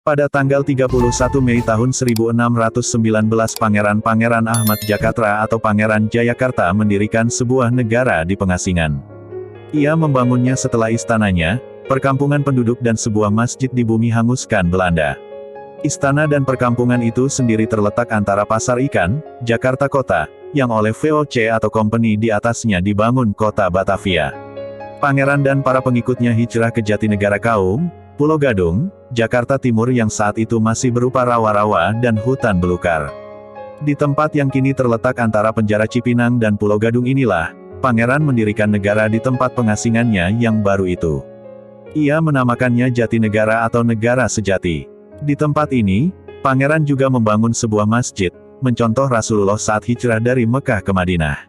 Pada tanggal 31 Mei tahun 1619 Pangeran Ahmad Jakatra atau Pangeran Jayakarta mendirikan sebuah negara di pengasingan. Ia membangunnya setelah istananya, perkampungan penduduk dan sebuah masjid di bumi hanguskan Belanda. Istana dan perkampungan itu sendiri terletak antara Pasar Ikan, Jakarta Kota, yang oleh VOC atau company di atasnya dibangun kota Batavia. Pangeran dan para pengikutnya hijrah ke Jatinegara Kaum, Pulau Gadung, Jakarta Timur yang saat itu masih berupa rawa-rawa dan hutan belukar. Di tempat yang kini terletak antara penjara Cipinang dan Pulau Gadung inilah, Pangeran mendirikan negara di tempat pengasingannya yang baru itu. Ia menamakannya Jatinegara atau Negara Sejati. Di tempat ini, Pangeran juga membangun sebuah masjid, mencontoh Rasulullah saat hijrah dari Mekah ke Madinah.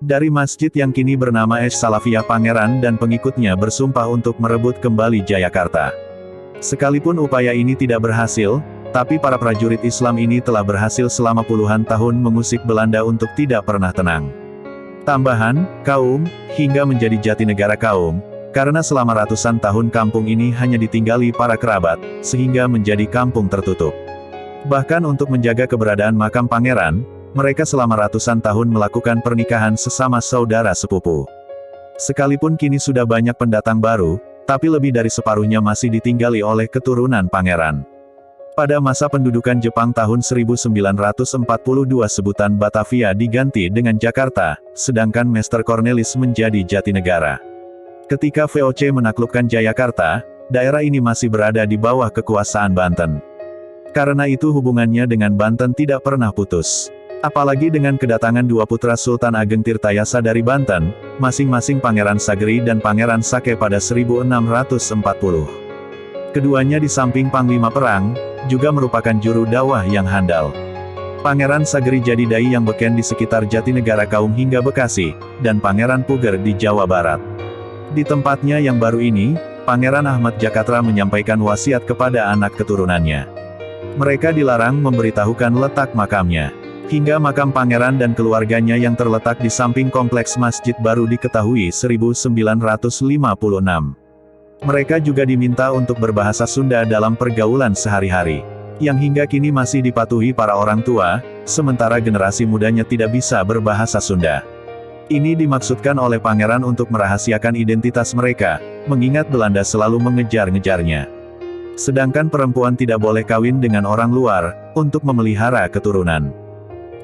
Dari masjid yang kini bernama Es Salafiyah, Pangeran dan pengikutnya bersumpah untuk merebut kembali Jayakarta. Sekalipun upaya ini tidak berhasil, tapi para prajurit Islam ini telah berhasil selama puluhan tahun mengusik Belanda untuk tidak pernah tenang. Tambahan, Kaum, hingga menjadi Jatinegara Kaum, karena selama ratusan tahun kampung ini hanya ditinggali para kerabat, sehingga menjadi kampung tertutup. Bahkan untuk menjaga keberadaan makam Pangeran, mereka selama ratusan tahun melakukan pernikahan sesama saudara sepupu. Sekalipun kini sudah banyak pendatang baru, tapi lebih dari separuhnya masih ditinggali oleh keturunan Pangeran. Pada masa pendudukan Jepang tahun 1942 sebutan Batavia diganti dengan Jakarta, sedangkan Master Cornelis menjadi Jatinegara. Ketika VOC menaklukkan Jayakarta, daerah ini masih berada di bawah kekuasaan Banten. Karena itu hubungannya dengan Banten tidak pernah putus. Apalagi dengan kedatangan dua putra Sultan Ageng Tirtayasa dari Banten, masing-masing Pangeran Sageri dan Pangeran Sake pada 1640. Keduanya di samping panglima perang, juga merupakan juru dakwah yang handal. Pangeran Sageri jadi dai yang beken di sekitar Jatinegara Kaum hingga Bekasi, dan Pangeran Puger di Jawa Barat. Di tempatnya yang baru ini, Pangeran Ahmad Jakatra menyampaikan wasiat kepada anak keturunannya. Mereka dilarang memberitahukan letak makamnya. Hingga makam Pangeran dan keluarganya yang terletak di samping kompleks masjid baru diketahui 1956. Mereka juga diminta untuk berbahasa Sunda dalam pergaulan sehari-hari, yang hingga kini masih dipatuhi para orang tua, sementara generasi mudanya tidak bisa berbahasa Sunda. Ini dimaksudkan oleh Pangeran untuk merahasiakan identitas mereka, mengingat Belanda selalu mengejar-ngejarnya. Sedangkan perempuan tidak boleh kawin dengan orang luar, untuk memelihara keturunan.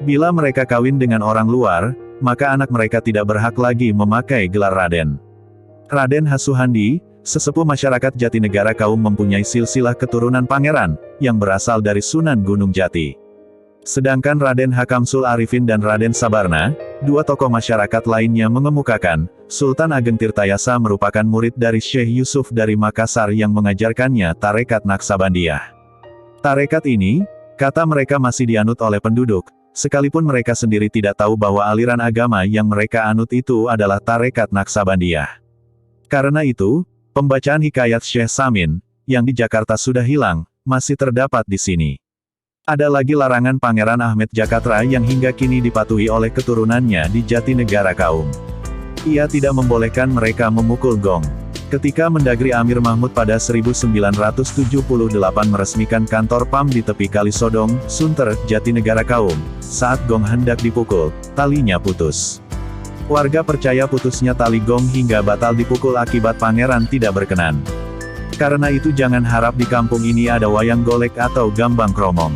Bila mereka kawin dengan orang luar, maka anak mereka tidak berhak lagi memakai gelar Raden. Raden Hasuhandi, sesepuh masyarakat Jatinegara Kaum mempunyai silsilah keturunan Pangeran, yang berasal dari Sunan Gunung Jati. Sedangkan Raden Hakamsul Arifin dan Raden Sabarna, dua tokoh masyarakat lainnya mengemukakan, Sultan Ageng Tirtayasa merupakan murid dari Syekh Yusuf dari Makassar yang mengajarkannya tarekat Naksabandiyah. Tarekat ini, kata mereka masih dianut oleh penduduk, sekalipun mereka sendiri tidak tahu bahwa aliran agama yang mereka anut itu adalah tarekat Naksabandiyah. Karena itu, pembacaan hikayat Syekh Samin, yang di Jakarta sudah hilang, masih terdapat di sini. Ada lagi larangan Pangeran Ahmad Jakatra yang hingga kini dipatuhi oleh keturunannya di Jatinegara Kaum. Ia tidak membolehkan mereka memukul gong. Ketika Mendagri Amir Mahmud pada 1978 meresmikan kantor PAM di tepi Kali Sodong, Sunter, Jatinegara Kaum, saat gong hendak dipukul, talinya putus. Warga percaya putusnya tali gong hingga batal dipukul akibat Pangeran tidak berkenan. Karena itu jangan harap di kampung ini ada wayang golek atau gambang kromong.